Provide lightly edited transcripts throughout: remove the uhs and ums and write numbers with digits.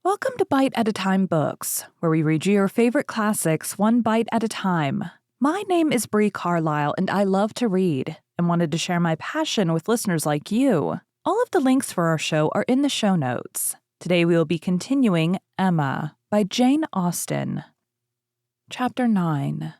Welcome to Bite at a Time Books, where we read you your favorite classics one bite at a time. My name is Bree Carlile, and I love to read, and wanted to share my passion with listeners like you. All of the links for our show are in the show notes. Today we will be continuing Emma by Jane Austen. Chapter 9.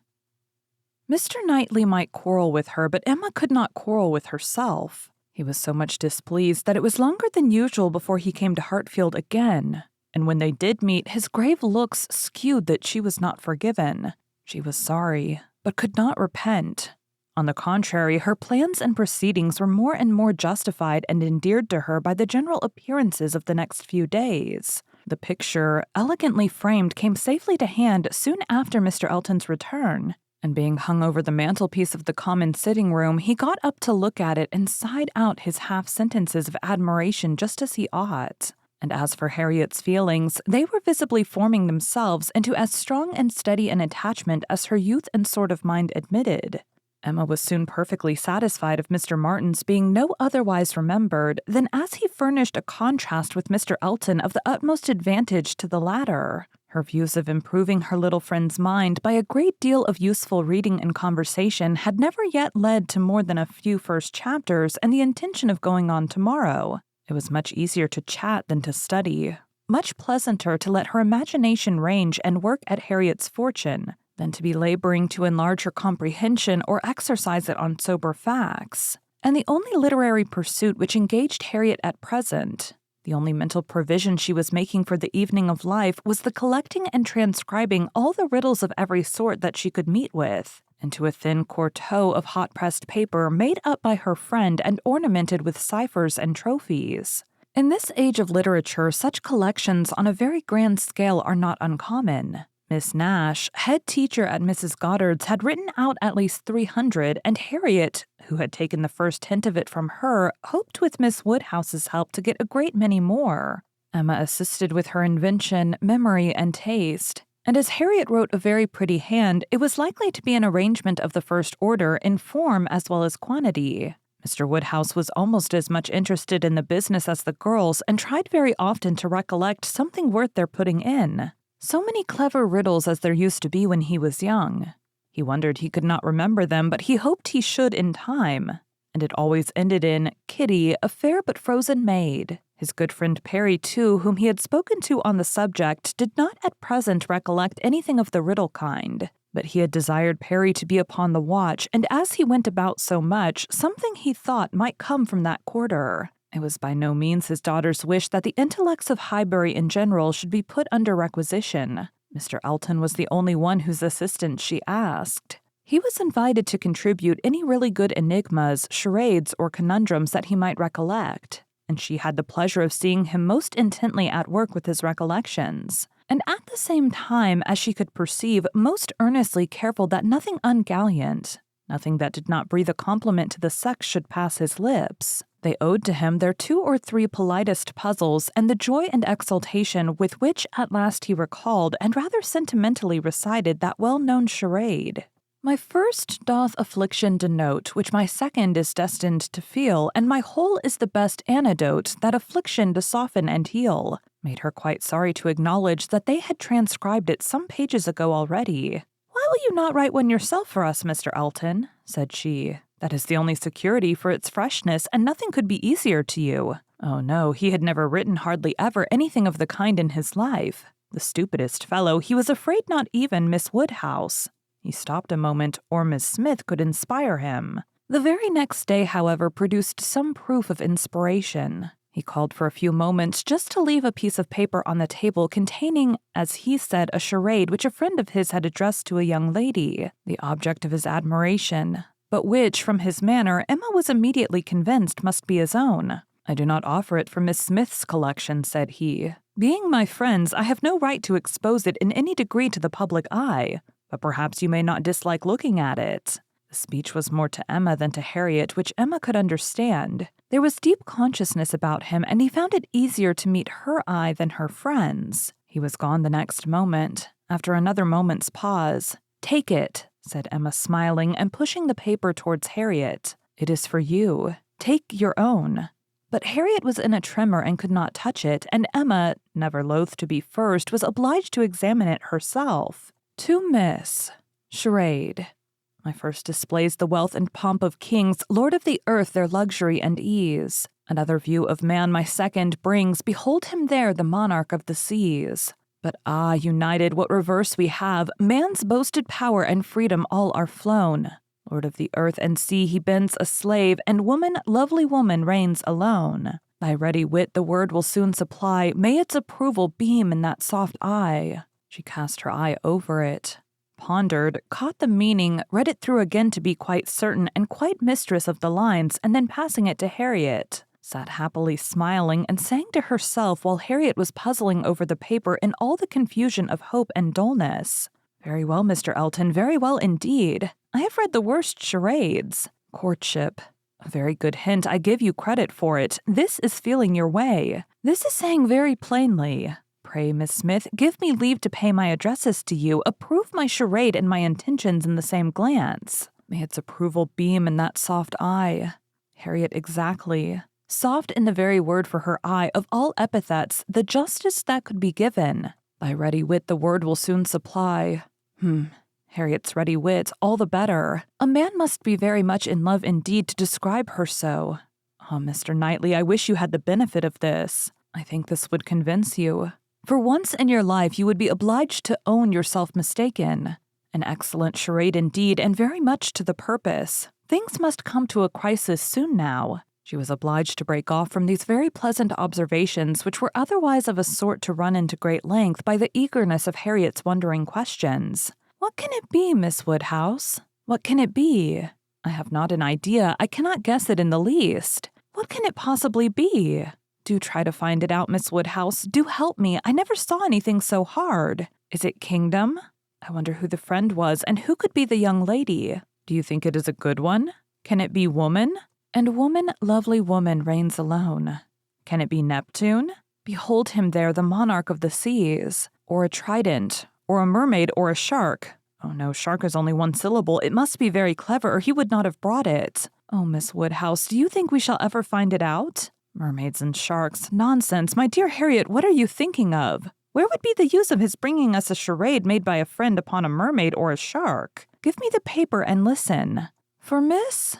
Mr. Knightley might quarrel with her, but Emma could not quarrel with herself. He was so much displeased that it was longer than usual before he came to Hartfield again. And when they did meet, his grave looks skewed that she was not forgiven. She was sorry, but could not repent. On the contrary, her plans and proceedings were more and more justified and endeared to her by the general appearances of the next few days. The picture, elegantly framed, came safely to hand soon after Mr. Elton's return, and being hung over the mantelpiece of the common sitting room, he got up to look at it and sighed out his half-sentences of admiration just as he ought. And as for Harriet's feelings, they were visibly forming themselves into as strong and steady an attachment as her youth and sort of mind admitted. Emma was soon perfectly satisfied of Mr. Martin's being no otherwise remembered than as he furnished a contrast with Mr. Elton of the utmost advantage to the latter. Her views of improving her little friend's mind by a great deal of useful reading and conversation had never yet led to more than a few first chapters and the intention of going on tomorrow. It was much easier to chat than to study, much pleasanter to let her imagination range and work at Harriet's fortune than to be laboring to enlarge her comprehension or exercise it on sober facts. And the only literary pursuit which engaged Harriet at present, the only mental provision she was making for the evening of life, was the collecting and transcribing all the riddles of every sort that she could meet with, into a thin quarto of hot-pressed paper made up by her friend and ornamented with ciphers and trophies. In this age of literature, such collections on a very grand scale are not uncommon. Miss Nash, head teacher at Mrs. Goddard's, had written out at least 300, and Harriet, who had taken the first hint of it from her, hoped with Miss Woodhouse's help to get a great many more. Emma assisted with her invention, memory, and taste. And as Harriet wrote a very pretty hand, it was likely to be an arrangement of the first order in form as well as quantity. Mr. Woodhouse was almost as much interested in the business as the girls and tried very often to recollect something worth their putting in. So many clever riddles as there used to be when he was young. He wondered he could not remember them, but he hoped he should in time. And it always ended in Kitty, a fair but frozen maid. His good friend Perry, too, whom he had spoken to on the subject, did not at present recollect anything of the riddle kind, but he had desired Perry to be upon the watch, and as he went about so much, something he thought might come from that quarter. It was by no means his daughter's wish that the intellects of Highbury in general should be put under requisition. Mr. Elton was the only one whose assistance she asked. He was invited to contribute any really good enigmas, charades, or conundrums that he might recollect, and she had the pleasure of seeing him most intently at work with his recollections, and at the same time, as she could perceive, most earnestly careful that nothing ungallant, nothing that did not breathe a compliment to the sex should pass his lips. They owed to him their 2 or 3 politest puzzles and the joy and exultation with which at last he recalled and rather sentimentally recited that well-known charade. My first doth affliction denote, which my second is destined to feel, and my whole is the best antidote, that affliction to soften and heal, made her quite sorry to acknowledge that they had transcribed it some pages ago already. Why will you not write one yourself for us, Mr. Elton? Said she. That is the only security for its freshness, and nothing could be easier to you. Oh no, he had never written hardly ever anything of the kind in his life. The stupidest fellow, he was afraid not even Miss Woodhouse. He stopped a moment, or Miss Smith could inspire him. The very next day, however, produced some proof of inspiration. He called for a few moments just to leave a piece of paper on the table containing, as he said, a charade which a friend of his had addressed to a young lady, the object of his admiration, but which, from his manner, Emma was immediately convinced must be his own. I do not offer it for Miss Smith's collection, said he. Being my friends, I have no right to expose it in any degree to the public eye, but perhaps you may not dislike looking at it. The speech was more to Emma than to Harriet, which Emma could understand. There was deep consciousness about him, and he found it easier to meet her eye than her friend's. He was gone the next moment. After another moment's pause, "Take it," said Emma, smiling and pushing the paper towards Harriet. "It is for you. Take your own." But Harriet was in a tremor and could not touch it, and Emma, never loath to be first, was obliged to examine it herself. To Miss. Charade. My first displays the wealth and pomp of kings, lord of the earth, their luxury and ease. Another view of man my second brings, behold him there, the monarch of the seas. But united, what reverse we have, man's boasted power and freedom all are flown. Lord of the earth and sea, he bends a slave, and woman, lovely woman, reigns alone. Thy ready wit the word will soon supply, may its approval beam in that soft eye. She cast her eye over it, pondered, caught the meaning, read it through again to be quite certain and quite mistress of the lines, and then passing it to Harriet, sat happily smiling and sang to herself while Harriet was puzzling over the paper in all the confusion of hope and dullness. Very well, Mr. Elton, very well indeed. I have read the worst charades. Courtship. A very good hint, I give you credit for it. This is feeling your way. This is saying very plainly, pray, Miss Smith, give me leave to pay my addresses to you, approve my charade and my intentions in the same glance. May its approval beam in that soft eye. Harriet, exactly. Soft in the very word for her eye, of all epithets, the justest that could be given. Thy ready wit the word will soon supply. Harriet's ready wit, all the better. A man must be very much in love indeed to describe her so. Oh, Mr. Knightley, I wish you had the benefit of this. I think this would convince you. For once in your life you would be obliged to own yourself mistaken. An excellent charade indeed, and very much to the purpose. Things must come to a crisis soon now. She was obliged to break off from these very pleasant observations, which were otherwise of a sort to run into great length by the eagerness of Harriet's wondering questions. What can it be, Miss Woodhouse? What can it be? I have not an idea. I cannot guess it in the least. What can it possibly be? Do try to find it out, Miss Woodhouse. Do help me. I never saw anything so hard. Is it kingdom? I wonder who the friend was, and who could be the young lady. Do you think it is a good one? Can it be woman? And woman, lovely woman, reigns alone. Can it be Neptune? Behold him there, the monarch of the seas. Or a trident, or a mermaid, or a shark. Oh no, shark is only one syllable. It must be very clever, or he would not have brought it. Oh, Miss Woodhouse, do you think we shall ever find it out? Mermaids and sharks. Nonsense. My dear Harriet, what are you thinking of? Where would be the use of his bringing us a charade made by a friend upon a mermaid or a shark? Give me the paper and listen. For Miss...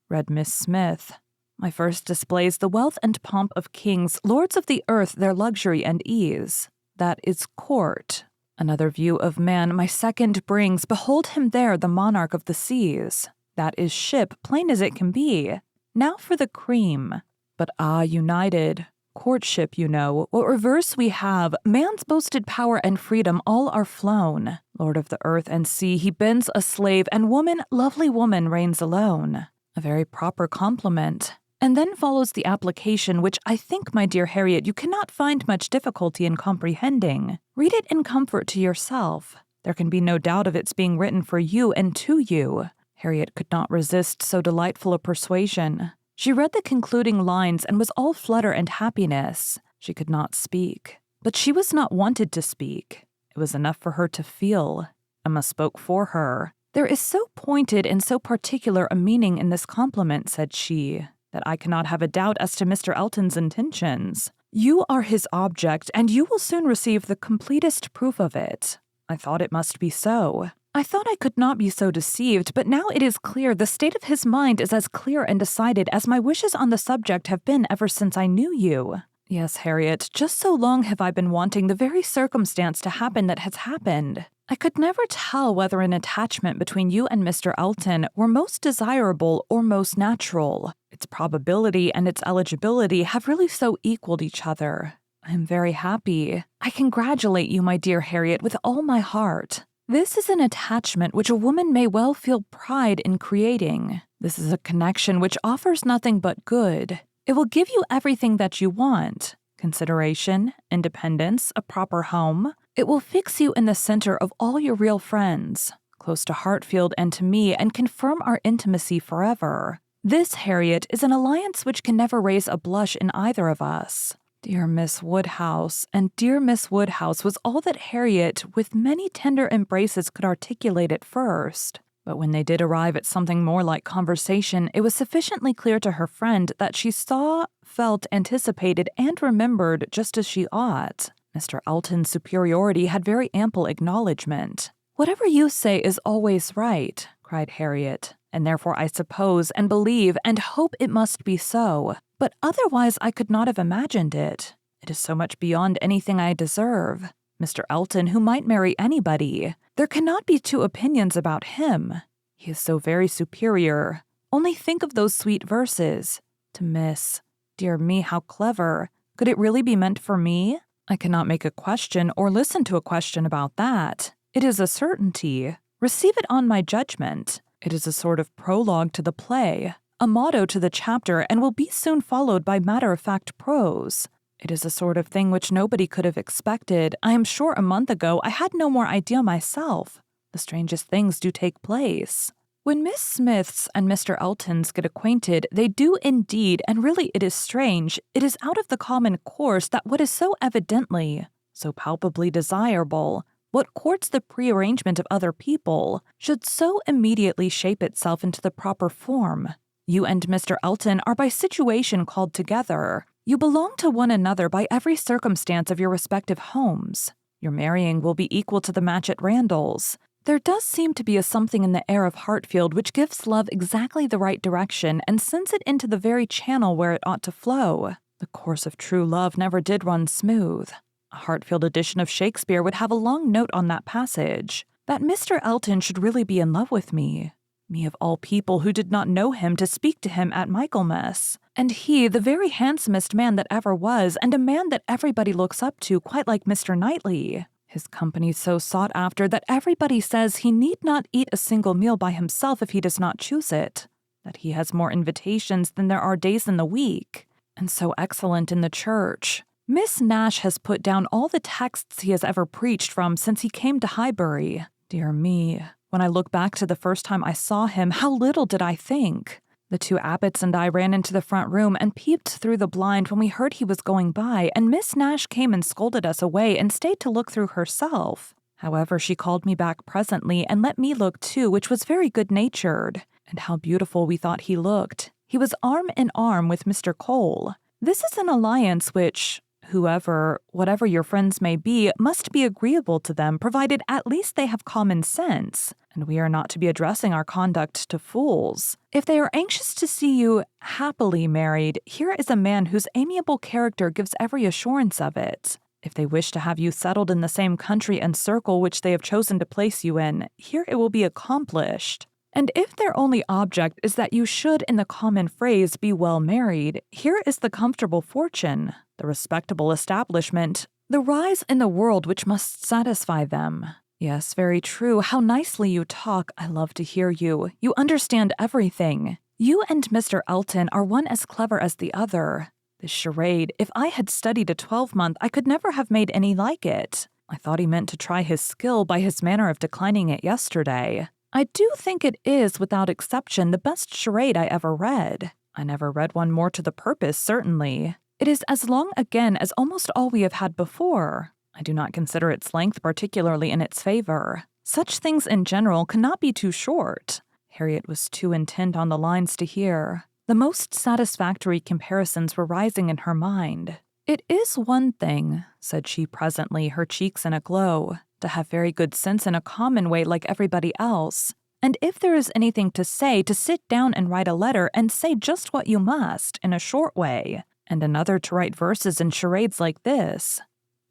read Miss Smith. My first displays the wealth and pomp of kings, lords of the earth, their luxury and ease. That is court. Another view of man my second brings, behold him there, the monarch of the seas. That is ship, plain as it can be. Now for the cream. But united. Courtship, you know, what reverse we have, man's boasted power and freedom all are flown. Lord of the earth and sea, he bends a slave, and woman, lovely woman, reigns alone. A very proper compliment. And then follows the application, which I think, my dear Harriet, you cannot find much difficulty in comprehending. Read it in comfort to yourself. There can be no doubt of its being written for you and to you. Harriet could not resist so delightful a persuasion. She read the concluding lines and was all flutter and happiness. She could not speak. But she was not wanted to speak. It was enough for her to feel. Emma spoke for her. There is so pointed and so particular a meaning in this compliment, said she, that I cannot have a doubt as to Mr. Elton's intentions. You are his object, and you will soon receive the completest proof of it. I thought it must be so. I thought I could not be so deceived, but now it is clear the state of his mind is as clear and decided as my wishes on the subject have been ever since I knew you. Yes, Harriet, just so long have I been wanting the very circumstance to happen that has happened. I could never tell whether an attachment between you and Mr. Elton were most desirable or most natural. Its probability and its eligibility have really so equaled each other. I am very happy. I congratulate you, my dear Harriet, with all my heart. This is an attachment which a woman may well feel pride in creating. This is a connection which offers nothing but good. It will give you everything that you want. Consideration, independence, a proper home. It will fix you in the center of all your real friends, close to Hartfield and to me, and confirm our intimacy forever. This, Harriet, is an alliance which can never raise a blush in either of us. Dear Miss Woodhouse, and dear Miss Woodhouse was all that Harriet, with many tender embraces, could articulate at first. But when they did arrive at something more like conversation, it was sufficiently clear to her friend that she saw, felt, anticipated, and remembered just as she ought. Mr. Elton's superiority had very ample acknowledgment. "Whatever you say is always right," cried Harriet, "and therefore I suppose and believe and hope it must be so. But otherwise I could not have imagined it. It is so much beyond anything I deserve. Mr. Elton, who might marry anybody. There cannot be two opinions about him. He is so very superior. Only think of those sweet verses. To Miss. Dear me, how clever. Could it really be meant for me? I cannot make a question or listen to a question about that. It is a certainty. Receive it on my judgment. It is a sort of prologue to the play, a motto to the chapter, and will be soon followed by matter-of-fact prose. It is a sort of thing which nobody could have expected. I am sure a month ago I had no more idea myself. The strangest things do take place. When Miss Smiths and Mr. Eltons get acquainted, they do indeed, and really it is strange, it is out of the common course that what is so evidently, so palpably desirable, what courts the prearrangement of other people, should so immediately shape itself into the proper form. You and Mr. Elton are by situation called together. You belong to one another by every circumstance of your respective homes. Your marrying will be equal to the match at Randall's. There does seem to be a something in the air of Hartfield which gives love exactly the right direction and sends it into the very channel where it ought to flow. The course of true love never did run smooth. A Hartfield edition of Shakespeare would have a long note on that passage. That Mr. Elton should really be in love with me. Me of all people who did not know him to speak to him at Michaelmas. And he, the very handsomest man that ever was, and a man that everybody looks up to, quite like Mr. Knightley. His company so sought after that everybody says he need not eat a single meal by himself if he does not choose it, that he has more invitations than there are days in the week, and so excellent in the church. Miss Nash has put down all the texts he has ever preached from since he came to Highbury. Dear me, when I look back to the first time I saw him, how little did I think. The two abbots and I ran into the front room and peeped through the blind when we heard he was going by, and Miss Nash came and scolded us away and stayed to look through herself. However, she called me back presently and let me look too, which was very good-natured. And how beautiful we thought he looked. He was arm in arm with Mr. Cole. This is an alliance which, whatever your friends may be, must be agreeable to them, provided at least they have common sense. And we are not to be addressing our conduct to fools. If they are anxious to see you happily married, here is a man whose amiable character gives every assurance of it. If they wish to have you settled in the same country and circle which they have chosen to place you in, here it will be accomplished. And if their only object is that you should, in the common phrase, be well married, here is the comfortable fortune, the respectable establishment, the rise in the world which must satisfy them. Yes, very true. How nicely you talk. I love to hear you. You understand everything. You and Mr. Elton are one as clever as the other. This charade, if I had studied a 12-month, I could never have made any like it. I thought he meant to try his skill by his manner of declining it yesterday. I do think it is, without exception, the best charade I ever read. I never read one more to the purpose, certainly. It is as long again as almost all we have had before. I do not consider its length particularly in its favor. Such things in general cannot be too short. Harriet was too intent on the lines to hear. The most satisfactory comparisons were rising in her mind. It is one thing, said she presently, her cheeks in a glow, to have very good sense in a common way like everybody else. And if there is anything to say, to sit down and write a letter and say just what you must, in a short way. And another to write verses and charades like this.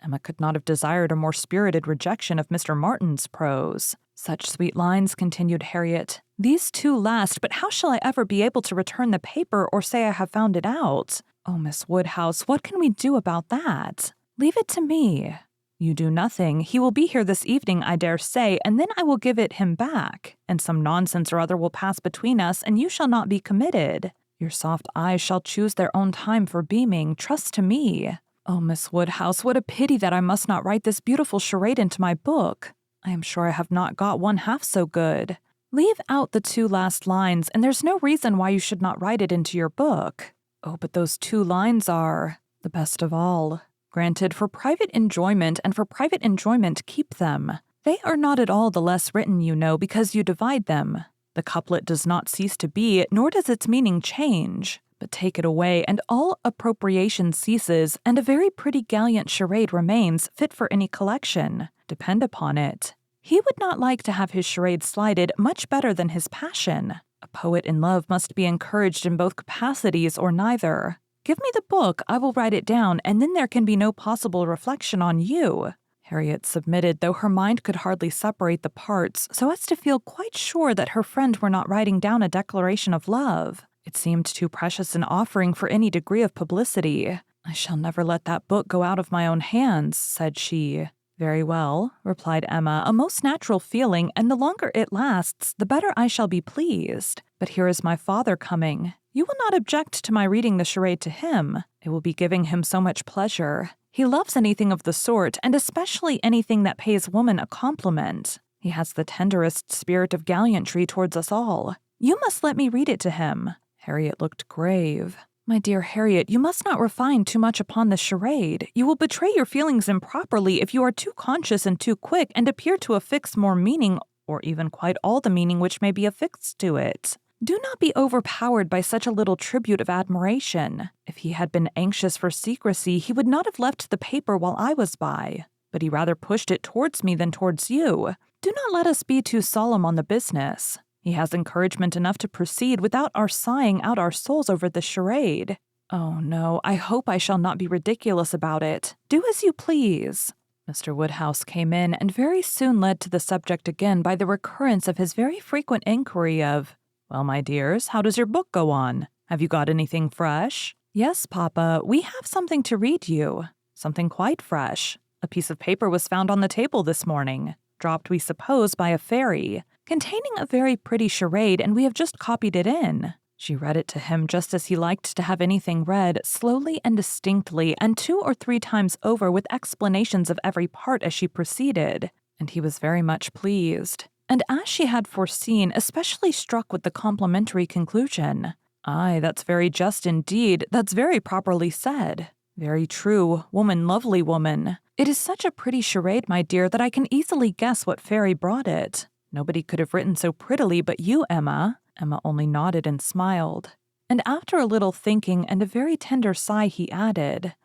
Emma could not have desired a more spirited rejection of Mr. Martin's prose. Such sweet lines, continued Harriet. These two last, but how shall I ever be able to return the paper or say I have found it out? Oh, Miss Woodhouse, what can we do about that? Leave it to me. You do nothing. He will be here this evening, I dare say, and then I will give it him back, and some nonsense or other will pass between us, and you shall not be committed. Your soft eyes shall choose their own time for beaming. Trust to me. Oh, Miss Woodhouse, what a pity that I must not write this beautiful charade into my book. I am sure I have not got one half so good. Leave out the two last lines, and there's no reason why you should not write it into your book. Oh, but those two lines are the best of all. Granted, for private enjoyment, and for private enjoyment keep them. They are not at all the less written, you know, because you divide them. The couplet does not cease to be, nor does its meaning change. But take it away, and all appropriation ceases, and a very pretty gallant charade remains, fit for any collection. Depend upon it. He would not like to have his charade slighted much better than his passion. A poet in love must be encouraged in both capacities or neither. Give me the book, I will write it down, and then there can be no possible reflection on you. Harriet submitted, though her mind could hardly separate the parts, so as to feel quite sure that her friend were not writing down a declaration of love. It seemed too precious an offering for any degree of publicity. I shall never let that book go out of my own hands, said she. Very well, replied Emma, a most natural feeling, and the longer it lasts, the better I shall be pleased. But here is my father coming. You will not object to my reading the charade to him. It will be giving him so much pleasure. He loves anything of the sort, and especially anything that pays woman a compliment. He has the tenderest spirit of gallantry towards us all. You must let me read it to him. Harriet looked grave. My dear Harriet, you must not refine too much upon the charade. You will betray your feelings improperly if you are too conscious and too quick and appear to affix more meaning, or even quite all the meaning which may be affixed to it. Do not be overpowered by such a little tribute of admiration. If he had been anxious for secrecy, he would not have left the paper while I was by. But he rather pushed it towards me than towards you. Do not let us be too solemn on the business. He has encouragement enough to proceed without our sighing out our souls over the charade. Oh no, I hope I shall not be ridiculous about it. Do as you please. Mr. Woodhouse came in and very soon led to the subject again by the recurrence of his very frequent inquiry of, "Well, my dears, how does your book go on? Have you got anything fresh?" "Yes, Papa, we have something to read you. Something quite fresh. A piece of paper was found on the table this morning, dropped, we suppose, by a fairy, containing a very pretty charade, and we have just copied it in." She read it to him just as he liked to have anything read, slowly and distinctly, and 2 or 3 times over with explanations of every part as she proceeded, and he was very much pleased. And as she had foreseen, especially struck with the complimentary conclusion. "Aye, that's very just indeed, that's very properly said. Very true, woman, lovely woman. It is such a pretty charade, my dear, that I can easily guess what fairy brought it. Nobody could have written so prettily but you, Emma." Emma only nodded and smiled. And after a little thinking and a very tender sigh, he added,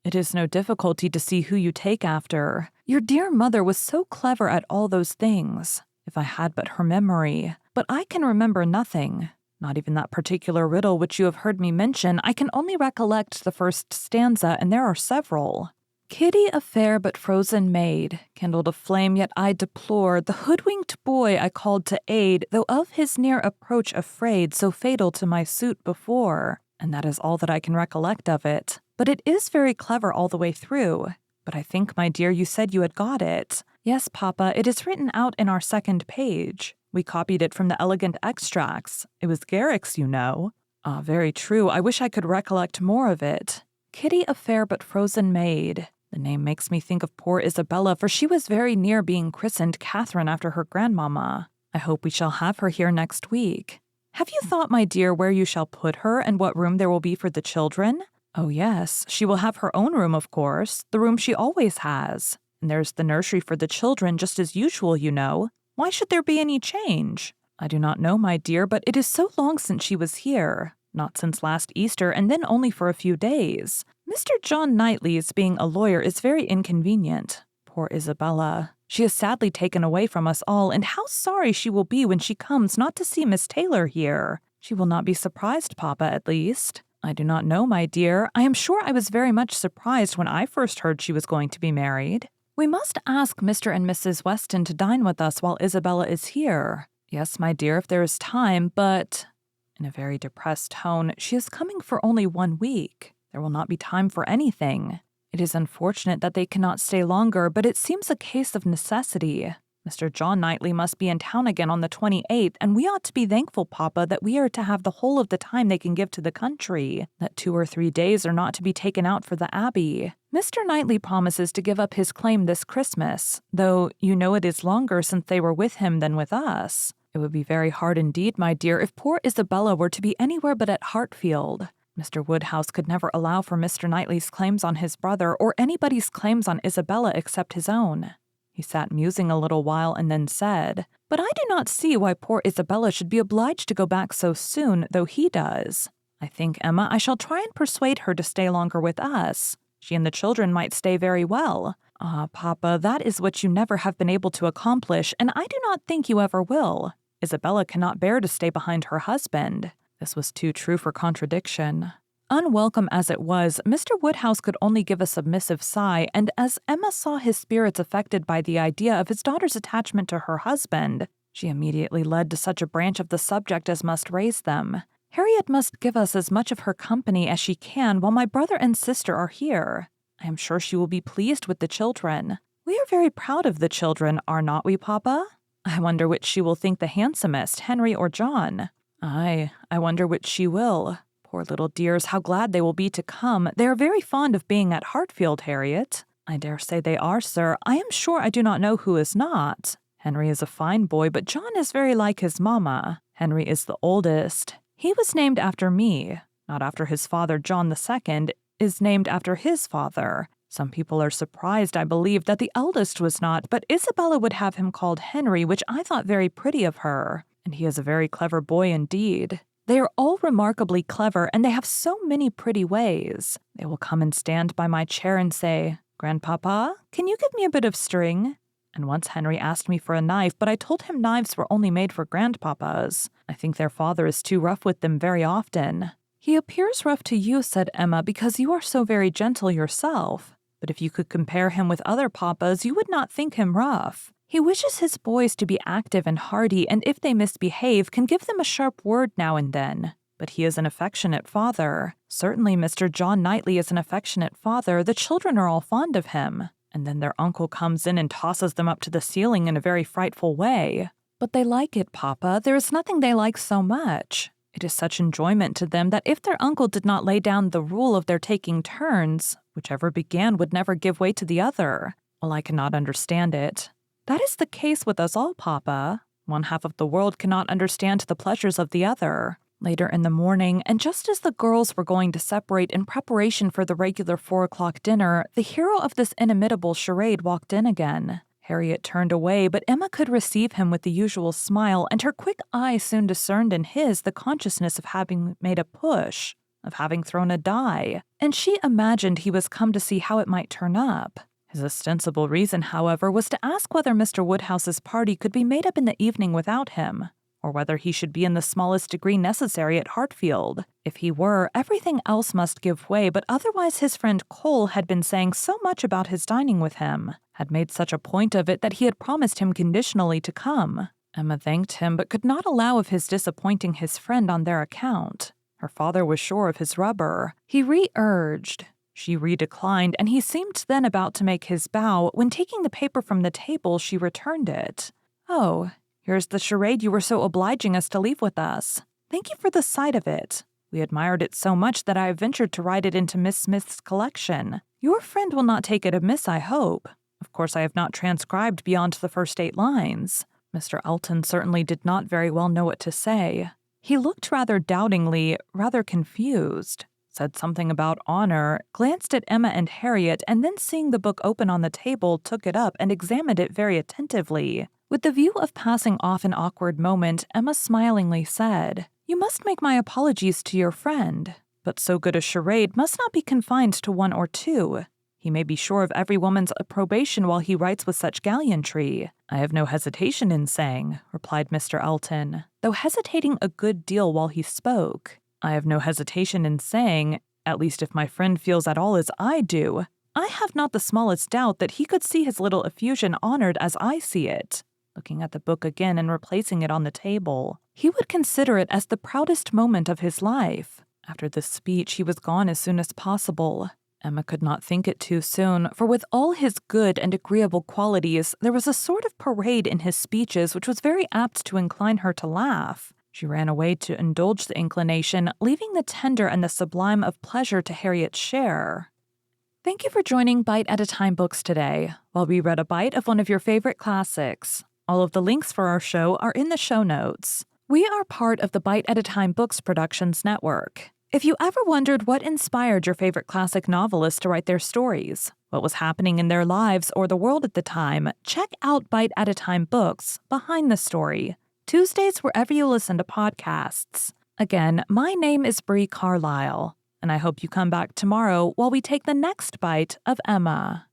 It is no difficulty to see who you take after. Your dear mother was so clever at all those things. If I had but her memory. But I can remember nothing. Not even that particular riddle which you have heard me mention. I can only recollect the first stanza, and there are several. Kitty, a fair but frozen maid, kindled a flame, yet I deplore the hoodwinked boy I called to aid, though of his near approach afraid, so fatal to my suit before. And that is all that I can recollect of it. But it is very clever all the way through. But I think, my dear, you said you had got it. Yes, Papa, it is written out in our second page. We copied it from the elegant extracts. It was Garrick's, you know. Ah, very true. I wish I could recollect more of it. Kitty, a fair but frozen maid. The name makes me think of poor Isabella, for she was very near being christened Catherine after her grandmamma. I hope we shall have her here next week. Have you thought, my dear, where you shall put her and what room there will be for the children? Oh yes, she will have her own room, of course, the room she always has. And there's the nursery for the children, just as usual, you know. Why should there be any change? I do not know, my dear, but it is so long since she was here. Not since last Easter, and then only for a few days. Mr. John Knightley's being a lawyer is very inconvenient. Poor Isabella. She is sadly taken away from us all, and how sorry she will be when she comes not to see Miss Taylor here. She will not be surprised, Papa, at least. I do not know, my dear. I am sure I was very much surprised when I first heard she was going to be married. We must ask Mr. and Mrs. Weston to dine with us while Isabella is here. Yes, my dear, if there is time, but... In a very depressed tone, she is coming for only 1 week. There will not be time for anything. It is unfortunate that they cannot stay longer, but it seems a case of necessity. Mr. John Knightley must be in town again on the 28th, and we ought to be thankful, Papa, that we are to have the whole of the time they can give to the country, that 2 or 3 days are not to be taken out for the Abbey. Mr. Knightley promises to give up his claim this Christmas, though you know it is longer since they were with him than with us. It would be very hard indeed, my dear, if poor Isabella were to be anywhere but at Hartfield. Mr. Woodhouse could never allow for Mr. Knightley's claims on his brother or anybody's claims on Isabella except his own. He sat musing a little while and then said, But I do not see why poor Isabella should be obliged to go back so soon, though he does. I think, Emma, I shall try and persuade her to stay longer with us. She and the children might stay very well. Ah, Papa, that is what you never have been able to accomplish, and I do not think you ever will. Isabella cannot bear to stay behind her husband. This was too true for contradiction. Unwelcome as it was, Mr. Woodhouse could only give a submissive sigh, and as Emma saw his spirits affected by the idea of his daughter's attachment to her husband, she immediately led to such a branch of the subject as must raise them. Harriet must give us as much of her company as she can while my brother and sister are here. I am sure she will be pleased with the children. We are very proud of the children, are not we, Papa? I wonder which she will think the handsomest, Henry or John. Aye, I wonder which she will. Poor little dears, how glad they will be to come. They are very fond of being at Hartfield, Harriet. I dare say they are, sir. I am sure I do not know who is not. Henry is a fine boy, but John is very like his mamma. Henry is the oldest. He was named after me, not after his father. John II is named after his father. Some people are surprised, I believe, that the eldest was not, but Isabella would have him called Henry, which I thought very pretty of her. And he is a very clever boy indeed. They are all remarkably clever, and they have so many pretty ways. They will come and stand by my chair and say, "Grandpapa, can you give me a bit of string?" And once Henry asked me for a knife, but I told him knives were only made for grandpapas. I think their father is too rough with them very often. He appears rough to you, said Emma, because you are so very gentle yourself. But if you could compare him with other papas, you would not think him rough. He wishes his boys to be active and hardy, and if they misbehave, can give them a sharp word now and then. But he is an affectionate father. Certainly Mr. John Knightley is an affectionate father. The children are all fond of him. And then their uncle comes in and tosses them up to the ceiling in a very frightful way. But they like it, Papa. There is nothing they like so much. It is such enjoyment to them that if their uncle did not lay down the rule of their taking turns, whichever began would never give way to the other. Well, I cannot understand it. That is the case with us all, Papa. One half of the world cannot understand the pleasures of the other. Later in the morning, and just as the girls were going to separate in preparation for the regular 4 o'clock dinner, the hero of this inimitable charade walked in again. Harriet turned away, but Emma could receive him with the usual smile, and her quick eye soon discerned in his the consciousness of having made a push, of having thrown a die, and she imagined he was come to see how it might turn up. His ostensible reason, however, was to ask whether Mr. Woodhouse's party could be made up in the evening without him, or whether he should be in the smallest degree necessary at Hartfield. If he were, everything else must give way, but otherwise his friend Cole had been saying so much about his dining with him, had made such a point of it that he had promised him conditionally to come. Emma thanked him, but could not allow of his disappointing his friend on their account. Her father was sure of his rubber. He re-urged. She re-declined, and he seemed then about to make his bow, when taking the paper from the table, she returned it. "Oh, here's the charade you were so obliging as to leave with us. Thank you for the sight of it. We admired it so much that I have ventured to write it into Miss Smith's collection. Your friend will not take it amiss, I hope. Of course, I have not transcribed beyond the first 8 lines. Mr. Elton certainly did not very well know what to say. He looked rather doubtingly, rather confused, said something about honor, glanced at Emma and Harriet, and then seeing the book open on the table, took it up and examined it very attentively. With the view of passing off an awkward moment, Emma smilingly said, "You must make my apologies to your friend, but so good a charade must not be confined to 1 or 2. He may be sure of every woman's approbation while he writes with such gallantry." "I have no hesitation in saying," replied Mr. Elton, though hesitating a good deal while he spoke, "I have no hesitation in saying, at least if my friend feels at all as I do, I have not the smallest doubt that he could see his little effusion honored as I see it." Looking at the book again and replacing it on the table, he would consider it as the proudest moment of his life. After this speech, he was gone as soon as possible. Emma could not think it too soon, for with all his good and agreeable qualities, there was a sort of parade in his speeches which was very apt to incline her to laugh. She ran away to indulge the inclination, leaving the tender and the sublime of pleasure to Harriet's share. Thank you for joining Bite at a Time Books today, while we read a bite of one of your favorite classics. All of the links for our show are in the show notes. We are part of the Bite at a Time Books Productions Network. If you ever wondered what inspired your favorite classic novelists to write their stories, what was happening in their lives or the world at the time, check out Bite at a Time Books, Behind the Story, Tuesdays wherever you listen to podcasts. Again, my name is Bree Carlile, and I hope you come back tomorrow while we take the next bite of Emma.